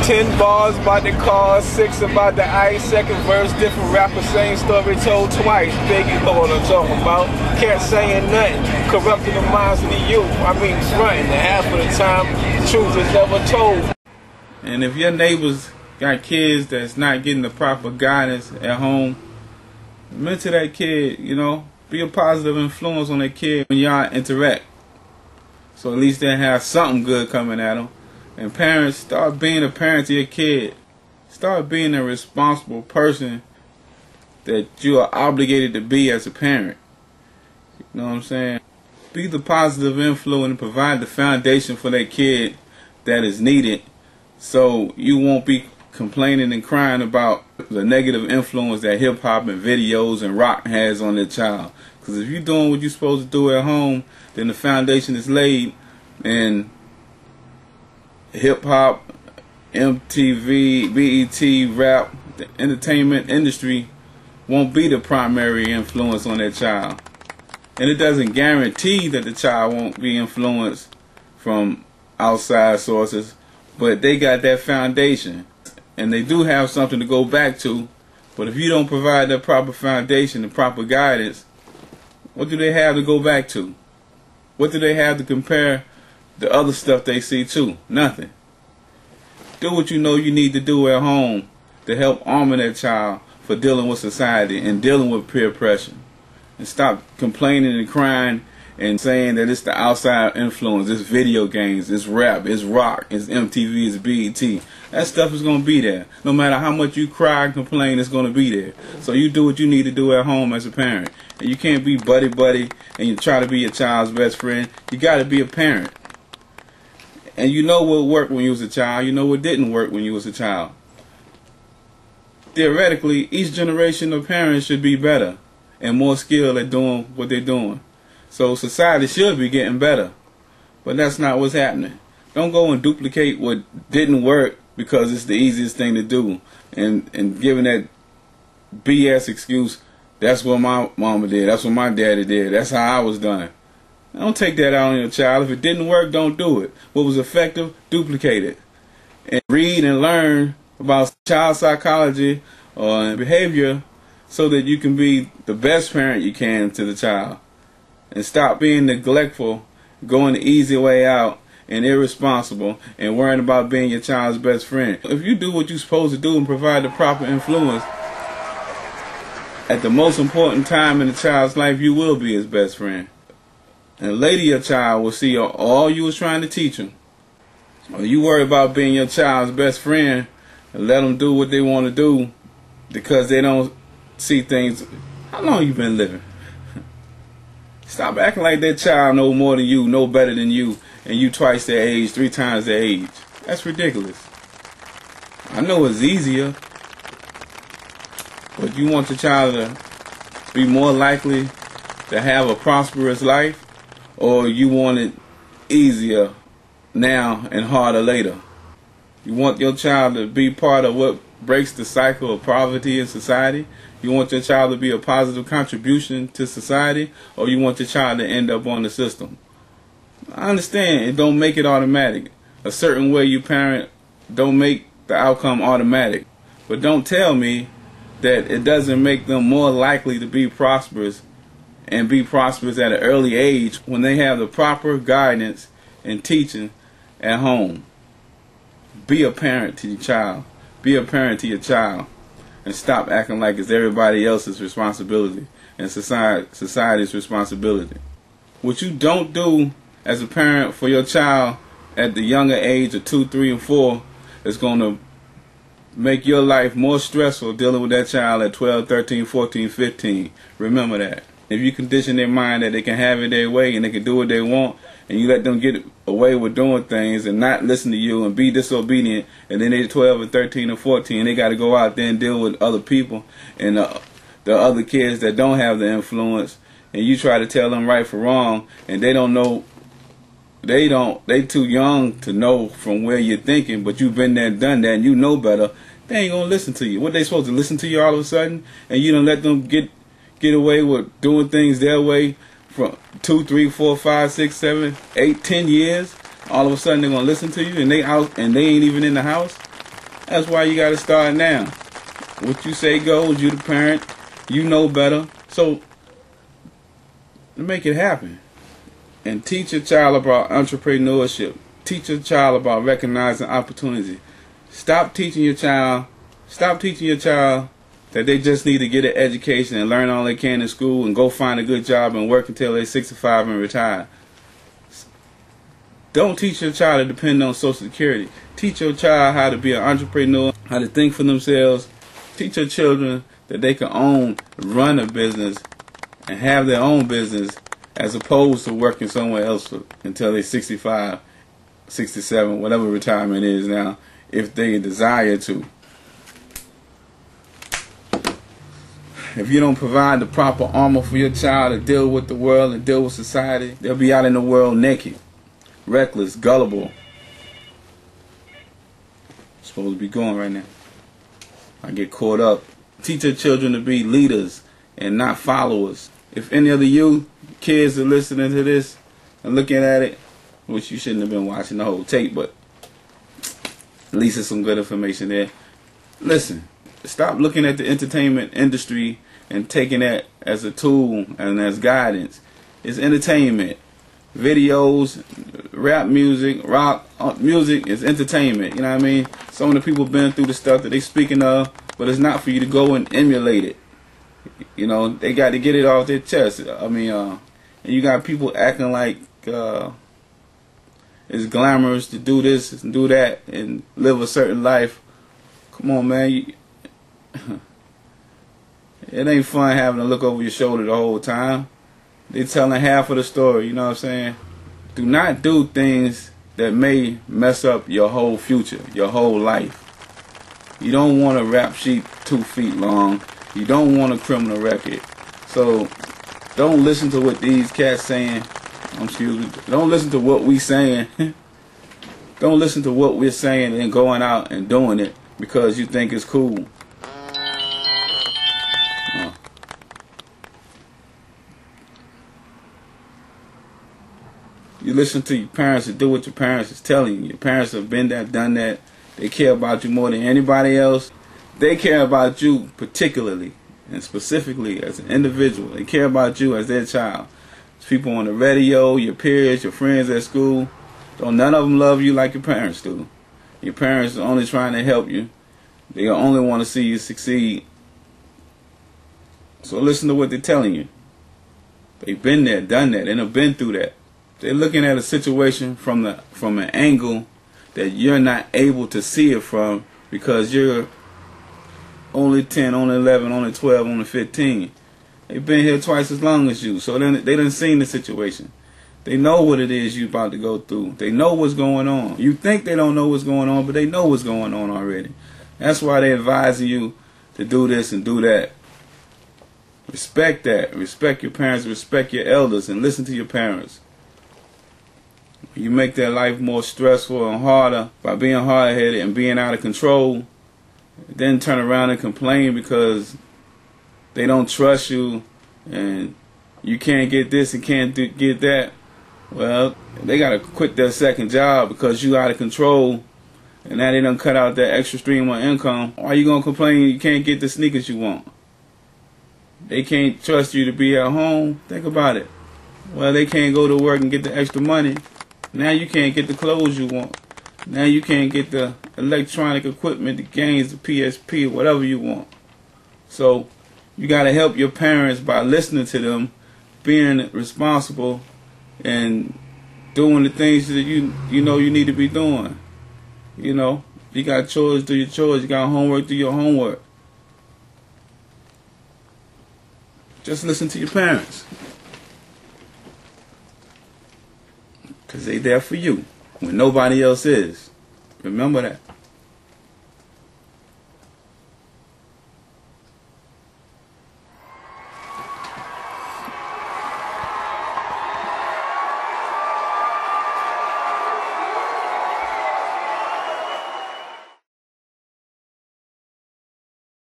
10 bars about the car, 6 about the ice, second verse, different rapper, same story told twice. Biggie know what I'm talking about. Can't say nothing, corrupting the minds of the youth. I mean, fronting, and half of the time, the truth is never told. And if your neighbors got kids that's not getting the proper guidance at home, mentor that kid, you know, be a positive influence on that kid when y'all interact. So at least they have something good coming at them. And parents, start being a parent to your kid. Start being a responsible person that you are obligated to be as a parent. You know what I'm saying? Be the positive influence and provide the foundation for that kid that is needed, so you won't be complaining and crying about the negative influence that hip-hop and videos and rock has on their child. Because if you're doing what you're supposed to do at home, then the foundation is laid, and hip-hop, MTV, BET, rap, the entertainment industry won't be the primary influence on their child. And it doesn't guarantee that the child won't be influenced from outside sources, but they got that foundation. And they do have something to go back to, but if you don't provide that proper foundation and proper guidance, what do they have to go back to? What do they have to compare the other stuff they see to? Nothing. Do what you know you need to do at home to help armor that child for dealing with society and dealing with peer pressure. And stop complaining and crying and saying that it's the outside influence, it's video games, it's rap, it's rock, it's MTV, it's BET. That stuff is going to be there. No matter how much you cry and complain, it's going to be there. So you do what you need to do at home as a parent. And you can't be buddy-buddy and you try to be your child's best friend. You got to be a parent. And you know what worked when you was a child. You know what didn't work when you was a child. Theoretically, each generation of parents should be better and more skilled at doing what they're doing. So society should be getting better, but that's not what's happening. Don't go and duplicate what didn't work because it's the easiest thing to do, and giving that BS excuse, that's what my mama did, that's what my daddy did, that's how I was done. Don't take that out on your child. If it didn't work, don't do it. What was effective, duplicate it. And read and learn about child psychology or behavior so that you can be the best parent you can to the child. And stop being neglectful, going the easy way out, and irresponsible, and worrying about being your child's best friend. If you do what you're supposed to do and provide the proper influence, at the most important time in the child's life, you will be his best friend. And later your child will see all you was trying to teach him. Or you worry about being your child's best friend and let them do what they want to do because they don't see things. How long you been living? Stop acting like that child know more than you, know better than you, and you twice their age, 3 times their age. That's ridiculous. I know it's easier, but you want your child to be more likely to have a prosperous life, or you want it easier now and harder later? You want your child to be part of what breaks the cycle of poverty in society? You want your child to be a positive contribution to society, or you want your child to end up on the system? I understand it don't make it automatic. A certain way you parent don't make the outcome automatic. But don't tell me that it doesn't make them more likely to be prosperous and be prosperous at an early age when they have the proper guidance and teaching at home. Be a parent to your child. Be a parent to your child. And stop acting like it's everybody else's responsibility and society's responsibility. What you don't do as a parent for your child at the younger age of 2, 3, and 4 is going to make your life more stressful dealing with that child at 12, 13, 14, 15. Remember that. If you condition their mind that they can have it their way and they can do what they want, and you let them get away with doing things and not listen to you and be disobedient, and then they're 12 or 13 or 14, and they got to go out there and deal with other people and the other kids that don't have the influence, and you try to tell them right from wrong, and they don't know, they too young to know from where you're thinking, but you've been there and done that, and you know better. They ain't gonna listen to you. What, they supposed to listen to you all of a sudden, and you don't let them get away with doing things their way from 2, 3, 4, 5, 6, 7, 8, 10 years? All of a sudden they're gonna listen to you, and they out and they ain't even in the house. That's why you got to start now. What you say goes. You the parent. You know better. So make it happen. And teach your child about entrepreneurship. Teach your child about recognizing opportunity. Stop teaching your child that they just need to get an education and learn all they can in school and go find a good job and work until they're 65 and retire. Don't teach your child to depend on Social Security. Teach your child how to be an entrepreneur, how to think for themselves. Teach your children that they can run a business and have their own business as opposed to working somewhere else until they're 65, 67, whatever retirement is now, if they desire to. If you don't provide the proper armor for your child to deal with the world and deal with society, they'll be out in the world naked, reckless, gullible. Supposed to be going right now. I get caught up. Teach your children to be leaders and not followers. If any of you kids are listening to this and looking at it, which you shouldn't have been watching the whole tape, but at least there's some good information there. Listen, stop looking at the entertainment industry and taking that as a tool and as guidance. It's entertainment. Videos, rap music, rock music is entertainment. You know what I mean? Some of the people been through the stuff that they speaking of, but it's not for you to go and emulate it. You know, they got to get it off their chest. I mean, and you got people acting like it's glamorous to do this and do that and live a certain life. Come on, man. It ain't fun having to look over your shoulder the whole time. They telling half of the story, you know what I'm saying? Do not do things that may mess up your whole future, your whole life. You don't want a rap sheet 2 feet long. You don't want a criminal record. So don't listen to what these cats saying. Excuse me. Don't listen to what we saying. Don't listen to what we're saying and going out and doing it because you think it's cool. You listen to your parents and do what your parents is telling you. Your parents have been there, done that. They care about you more than anybody else. They care about you particularly and specifically as an individual. They care about you as their child. There's people on the radio, your peers, your friends at school. Don't none of them love you like your parents do. Your parents are only trying to help you. They only want to see you succeed. So listen to what they're telling you. They've been there, done that, and have been through that. They're looking at a situation from an angle that you're not able to see it from because you're only 10, only 11, only 12, only 15. They've been here twice as long as you, so then they done seen the situation. They know what it is you're about to go through. They know what's going on. You think they don't know what's going on, but they know what's going on already. That's why they're advising you to do this and do that. Respect that. Respect your parents, respect your elders, and listen to your parents. You make their life more stressful and harder by being hard-headed and being out of control. Then turn around and complain because they don't trust you and you can't get this and can't get that. Well, they got to quit their second job because you out of control and now they done cut out that extra stream of income. Why you going to complain you can't get the sneakers you want? They can't trust you to be at home. Think about it. Well, they can't go to work and get the extra money. Now you can't get the clothes you want. Now you can't get the electronic equipment, the games, the PSP, whatever you want. So you got to help your parents by listening to them, being responsible, and doing the things that you know you need to be doing. You know, you got chores, do your chores. You got homework, do your homework. Just listen to your parents. Because they there for you when nobody else is. Remember that.